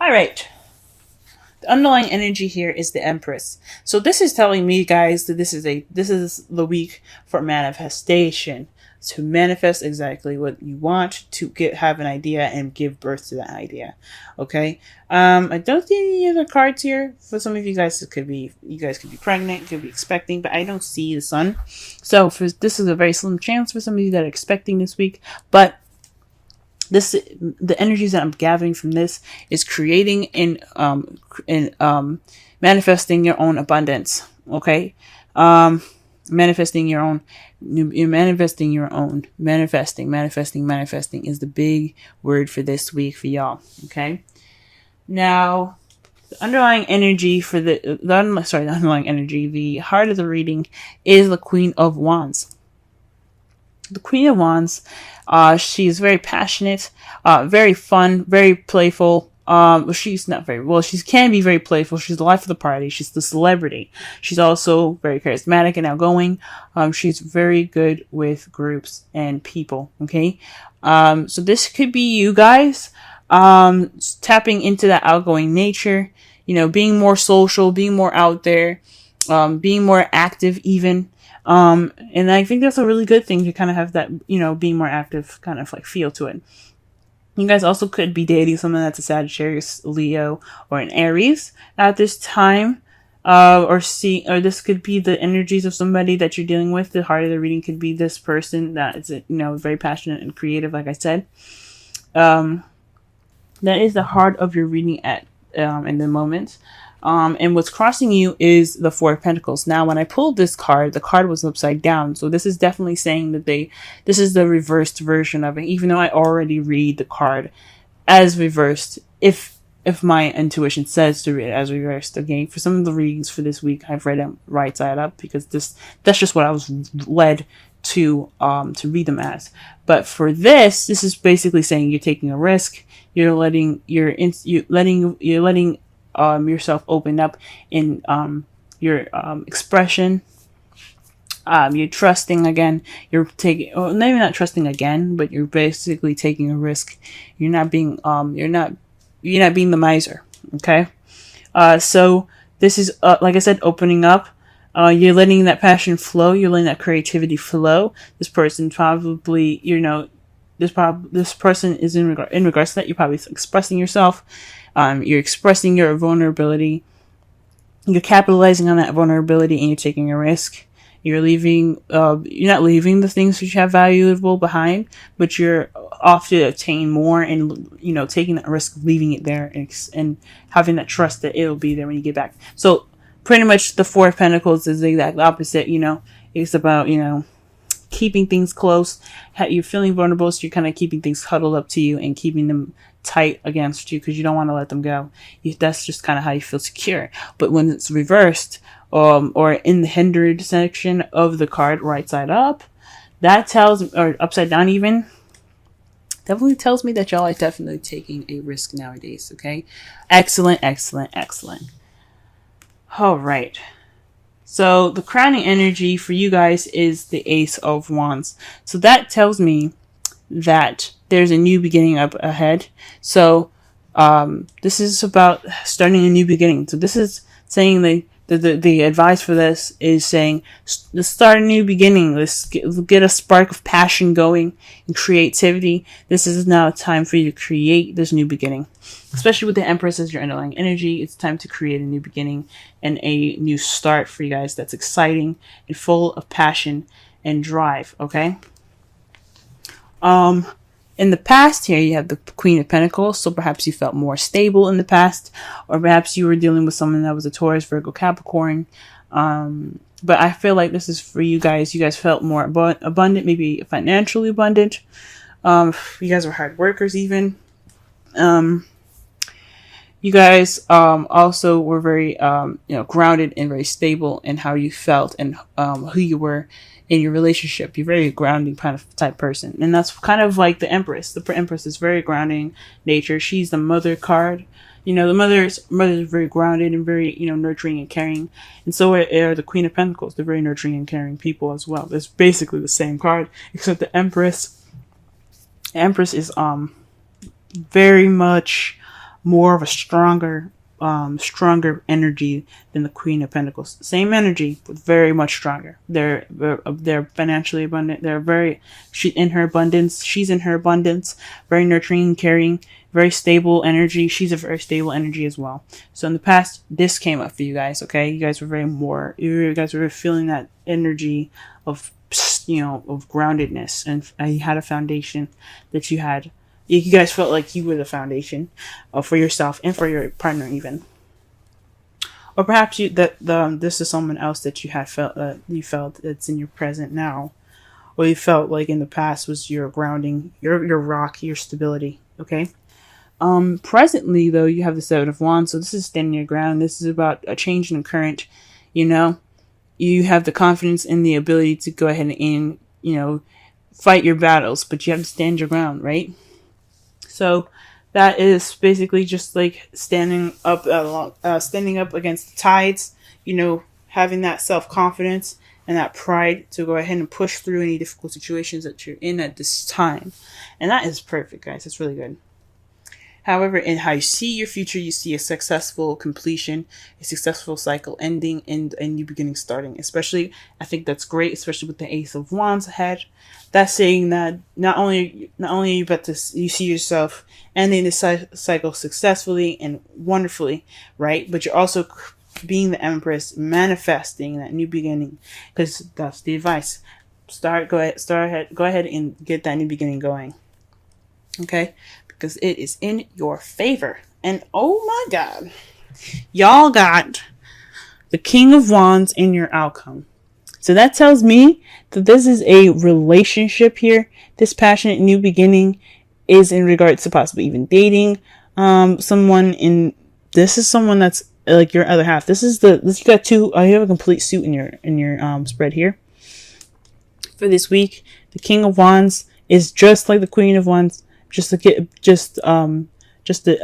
All right. The underlying energy here is the Empress. So this is telling me, guys, that this is the week for manifestation. To manifest exactly what you want, to have an idea and give birth to that idea. Okay. I don't see any other cards here. For some of you guys, you guys could be pregnant, could be expecting, but I don't see the sun. So this is a very slim chance for some of you that are expecting this week. But the energies that I'm gathering from this is creating and manifesting your own abundance. Okay. Manifesting your own. You're manifesting your own. Manifesting is the big word for this week for y'all. Okay. Now, the underlying energy for the underlying energy, the heart of the reading is the Queen of Wands. The Queen of Wands, she's very passionate, very fun, very playful. She's not very well. She can be very playful. She's the life of the party. She's the celebrity. She's also very charismatic and outgoing. She's very good with groups and people. Okay, so this could be you guys, tapping into that outgoing nature. You know, being more social, being more out there, being more active, even. And I think that's a really good thing to kind of have that, being more active kind of like feel to it. You guys also could be dating someone that's a Sagittarius, Leo, or an Aries at this time. Or this could be the energies of somebody that you're dealing with. The heart of the reading could be this person that is, very passionate and creative, like I said. That is the heart of your reading in the moment. And what's crossing you is the Four of Pentacles. Now, when I pulled this card, the card was upside down. So this is definitely saying that this is the reversed version of it, even though I already read the card as reversed. If my intuition says to read it as reversed. Again, for some of the readings for this week, I've read them right side up because that's just what I was led to read them as. But for this is basically saying you're taking a risk. You're letting yourself open up in your expression. You're trusting again. You're taking, or maybe not trusting again, but you're basically taking a risk. You're not being the miser. Okay. So this is like I said, opening up. You're letting that passion flow. You're letting that creativity flow. This person probably, this person is in regards to that. You're probably expressing yourself. You're expressing your vulnerability. You're capitalizing on that vulnerability and you're taking a risk. You're not leaving the things that you have valuable behind, but you're off to obtain more and, taking that risk, leaving it there and having that trust that it'll be there when you get back. So pretty much the Four of Pentacles is the exact opposite, it's about, keeping things close. You're feeling vulnerable, so you're kind of keeping things huddled up to you and keeping them tight against you because you don't want to let them go. That's just kind of how you feel secure. But when it's reversed, or in the hindered section of the card, right side up, that tells, or upside down even, definitely tells me that y'all are definitely taking a risk nowadays. Okay, excellent. All right. So the crowning energy for you guys is the Ace of Wands. So that tells me that there's a new beginning up ahead. So this is about starting a new beginning. So this is saying the advice for this is saying, let's start a new beginning. Let's get a spark of passion going and creativity. This is now a time for you to create this new beginning. Especially with the Empress as your underlying energy, it's time to create a new beginning and a new start for you guys that's exciting and full of passion and drive, okay? In the past here, you have the Queen of Pentacles, so perhaps you felt more stable in the past, or perhaps you were dealing with someone that was a Taurus, Virgo, Capricorn. But I feel like this is for you guys. You guys felt more abundant, maybe financially abundant. You guys were hard workers even. You guys also were very grounded and very stable in how you felt and who you were in your relationship. You're very grounding kind of type person, and that's kind of like the Empress. The Empress is very grounding nature. She's the mother card. The mother is very grounded and very nurturing and caring, and so are the Queen of Pentacles. They're very nurturing and caring people as well. It's basically the same card, except the Empress is very much more of a stronger energy than the Queen of Pentacles. Same energy, but very much stronger. They're financially abundant. She's in her abundance, very nurturing, caring, very stable energy. She's a very stable energy as well. So in the past, this came up for you guys, okay? You guys were feeling that energy of, of groundedness, and you had a foundation that you had. You guys felt like you were the foundation for yourself and for your partner even. Or perhaps this is someone else that you felt that's in your present now. Or you felt like in the past was your grounding, your rock, your stability. Okay? Presently though, you have the Seven of Wands, so this is standing your ground. This is about a change in the current, You have the confidence and the ability to go ahead and fight your battles, but you have to stand your ground, right? So that is basically just like standing up against the tides, having that self-confidence and that pride to go ahead and push through any difficult situations that you're in at this time. And that is perfect, guys. That's really good. However, in how you see your future, you see a successful completion, a successful cycle ending, and a new beginning starting. Especially, I think that's great, especially with the Ace of Wands ahead. That's saying that not only you see yourself ending this cycle successfully and wonderfully, right? But you're also being the Empress, manifesting that new beginning, because that's the advice. Go ahead and get that new beginning going. Okay? Because it is in your favor. And oh my God, y'all got the King of Wands in your outcome. So that tells me that this is a relationship here. This passionate new beginning is in regards to possibly even dating someone. This is someone that's like your other half. You got two. You have a complete suit in your spread here for this week. The King of Wands is just like the Queen of Wands. Just the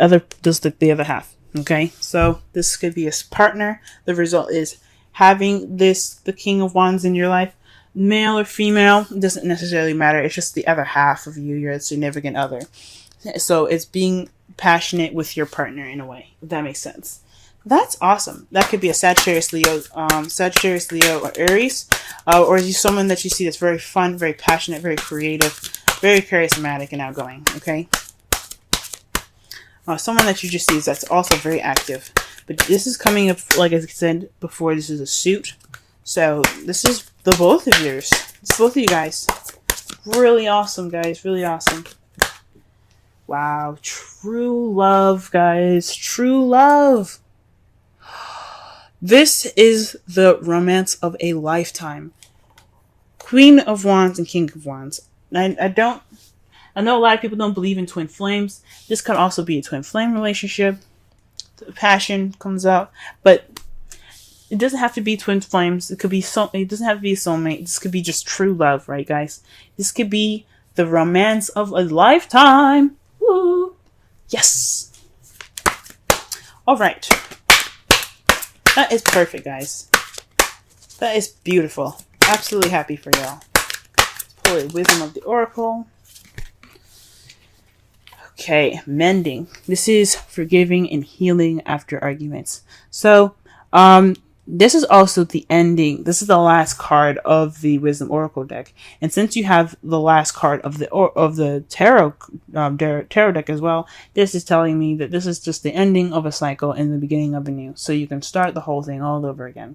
other half. Okay, so this could be a partner. The result is having the King of Wands in your life, male or female, doesn't necessarily matter. It's just the other half of you, your significant other. So it's being passionate with your partner in a way, if that makes sense. That's awesome. That could be a Sagittarius, Leo, or Aries, or is you someone that you see that's very fun, very passionate, very creative, very charismatic and outgoing, okay? Someone that you just see that's also very active. But this is coming up, like I said before, this is a suit. So this is the both of yours. It's both of you guys. Really awesome, guys. Really awesome. Wow. True love, guys. True love. This is the romance of a lifetime. Queen of Wands and King of Wands. I know a lot of people don't believe in twin flames. This could also be a twin flame relationship. The passion comes out, but it doesn't have to be twin flames. It doesn't have to be a soulmate. This could be just true love, right, guys? This could be the romance of a lifetime. Woo! Yes. All right. That is perfect, guys. That is beautiful. Absolutely happy for y'all. Pull a Wisdom of the Oracle. Okay, mending. This is forgiving and healing after arguments. So, this is also the ending. This is the last card of the Wisdom Oracle deck, and since you have the last card of the tarot deck as well, this is telling me that this is just the ending of a cycle and the beginning of a new. So you can start the whole thing all over again.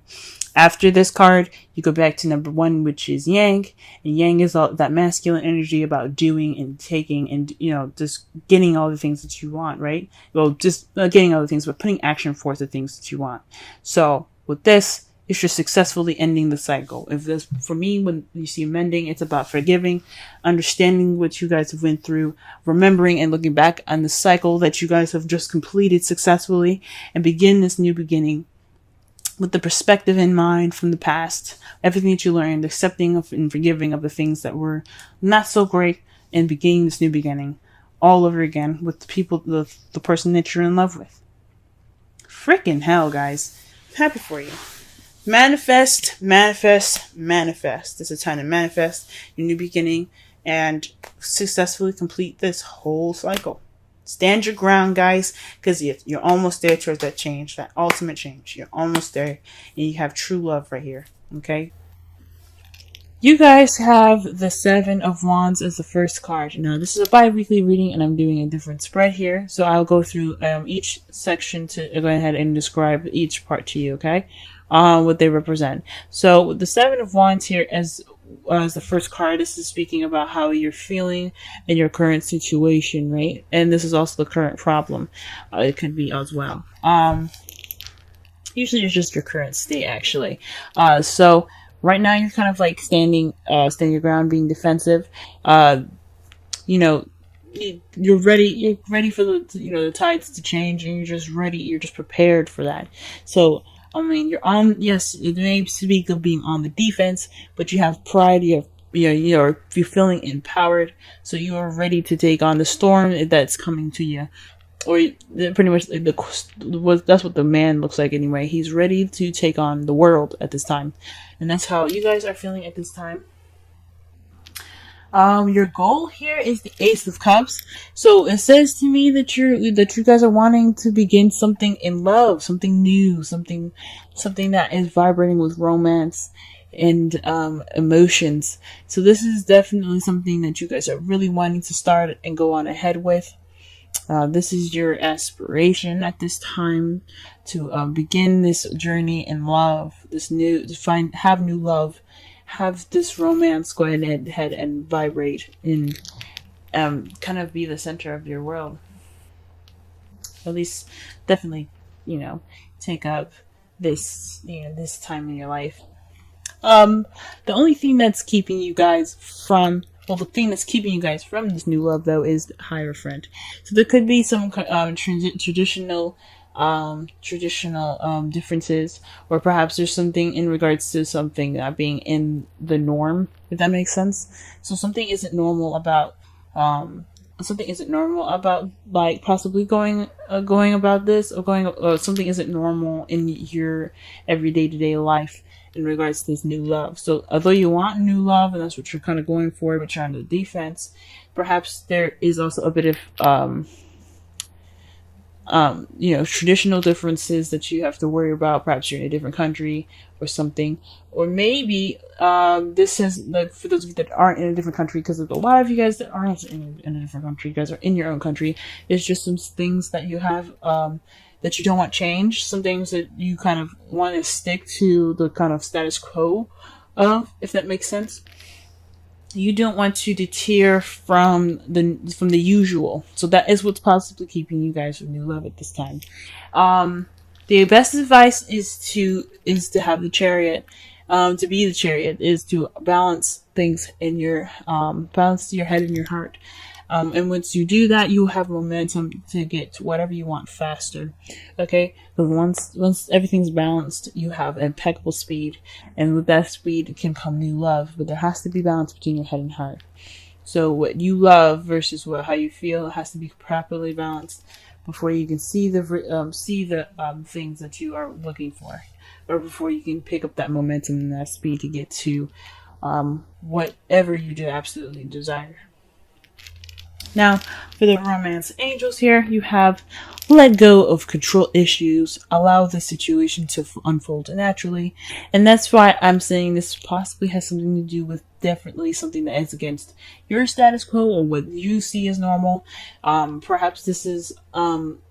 After this card, you go back to number 1, which is Yang, and Yang is all that masculine energy about doing and taking, and just getting all the things that you want, right? Well, just getting all the things, but putting action forth the things that you want. So with this, it's just successfully ending the cycle. For me, when you see mending, it's about forgiving, understanding what you guys have went through, remembering and looking back on the cycle that you guys have just completed successfully, and begin this new beginning with the perspective in mind from the past, everything that you learned, accepting of and forgiving of the things that were not so great, and beginning this new beginning all over again with the person that you're in love with. Freaking hell, guys. I'm happy for you. Manifest, manifest, manifest. It's a time to manifest your new beginning and successfully complete this whole cycle. Stand your ground, guys, because you're almost there towards that change, that ultimate change. You're almost there, and you have true love right here. Okay. You guys have the Seven of Wands as the first card. Now, this is a bi-weekly reading, and I'm doing a different spread here. So I'll go through each section to go ahead and describe each part to you, okay? What they represent. So the Seven of Wands here as the first card, this is speaking about how you're feeling in your current situation, right? And this is also the current problem. It could be as well. Usually it's just your current state, actually. So right now you're kind of like standing your ground, being defensive. You know, you're ready for the tides to change, and you're just ready. You're just prepared for that. So I mean, yes, it may speak of being on the defense, but you have pride. You're feeling empowered, so you are ready to take on the storm that's coming to you. Or pretty much that's what the man looks like anyway. He's ready to take on the world at this time, and that's how you guys are feeling at this time. Your goal here is the Ace of Cups. So it says to me that you guys are wanting to begin something in love, something new, something that is vibrating with romance and emotions. So this is definitely something that you guys are really wanting to start and go on ahead with. This is your aspiration at this time to begin this journey in love, have new love, have this romance go ahead and vibrate and kind of be the center of your world. At least, definitely, take up this time in your life. The only thing that's keeping you guys from the thing that's keeping you guys from this new love, though, is the Hierophant. So there could be some traditional differences, or perhaps there's something in regards to something not being in the norm, if that makes sense. So something isn't normal about like possibly going about this, or something isn't normal in your everyday to day life in regards to this new love. So although you want new love, and that's what you're kind of going for, but you're on the defense, perhaps there is also a bit of traditional differences that you have to worry about. Perhaps you're in a different country or something, or maybe this is like for those of you that aren't in a different country, because a lot of you guys that aren't in a different country, you guys are in your own country. It's just some things that you have that you don't want change, some things that you kind of want to stick to the kind of status quo of, if that makes sense. You don't want to deter from the usual. So that is what's possibly keeping you guys from new love at this time. The best advice is to have the Chariot. To be the Chariot is to balance things in your balance your head and your heart. And once you do that, you have momentum to get to whatever you want faster. Okay? Because once everything's balanced, you have impeccable speed. And with that speed can come new love. But there has to be balance between your head and heart. So what you love versus how you feel has to be properly balanced before you can see the things that you are looking for. Or before you can pick up that momentum and that speed to get to whatever you do absolutely desire. Now, for the romance angels here, you have let go of control issues, allow the situation to unfold naturally, and that's why I'm saying this possibly has something to do with definitely something that is against your status quo or what you see as normal. Perhaps this is kind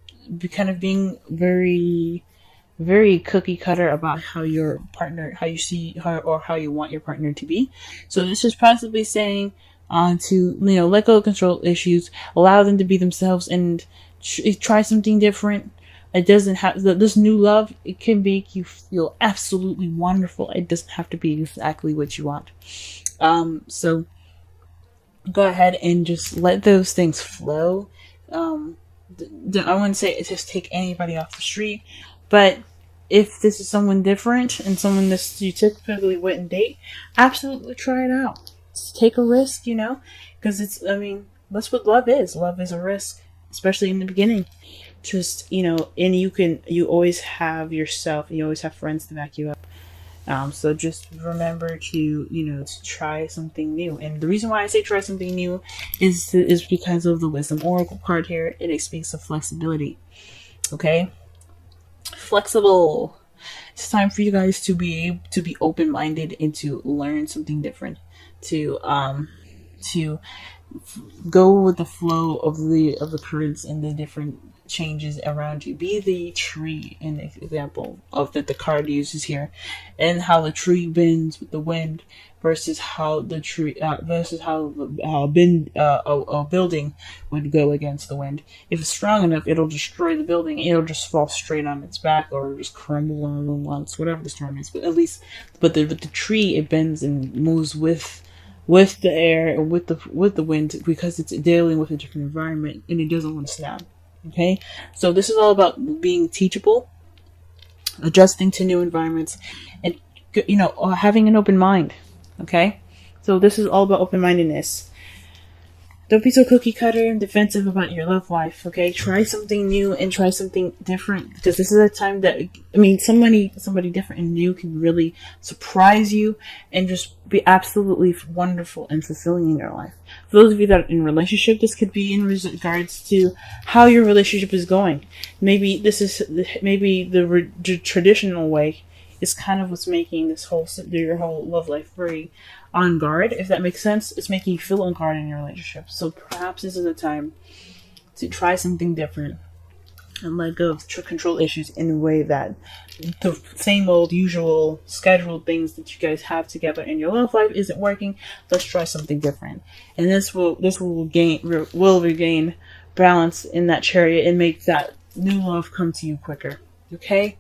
of being very, very cookie cutter about how your partner, how you see her, or how you want your partner to be. So this is possibly saying to let go of control issues, allow them to be themselves, and try something different. It doesn't have this new love. It can make you feel absolutely wonderful. It doesn't have to be exactly what you want. So go ahead and just let those things flow. I wouldn't say just take anybody off the street, but if this is someone different and someone that you typically wouldn't date, absolutely try it out. Take a risk, because that's what love is. Love is a risk, especially in the beginning. Just, and you always have yourself, you always have friends to back you up. So just remember to, to try something new. And the reason why I say try something new is because of the Wisdom Oracle card here. It speaks of flexibility. Okay? Flexible. It's time for you guys to be open-minded and to learn something different. To go with the flow of the currents and the different changes around you. Be the tree, an example of that the card uses here, and how the tree bends with the wind versus how the tree versus how a building would go against the wind. If it's strong enough, it'll destroy the building. It'll just fall straight on its back or just crumble on once, whatever the storm is. But at least, the tree, it bends and moves with the air and with the wind, because it's dealing with a different environment and it doesn't want to snap. Okay, so this is all about being teachable, adjusting to new environments, and having an open mind. Okay, so this is all about open-mindedness. Don't be so cookie cutter and defensive about your love life. Okay, try something new and try something different, because this is a time that, somebody different and new can really surprise you and just be absolutely wonderful and fulfilling in your life. For those of you that are in a relationship, this could be in regards to how your relationship is going. Maybe the traditional way is kind of what's making your whole love life very on guard, if that makes sense. It's making you feel on guard in your relationship. So perhaps this is a time to try something different and let go of control issues in a way that the same old usual scheduled things that you guys have together in your love life isn't working. Let's try something different, and this will regain balance in that chariot and make that new love come to you quicker. Okay,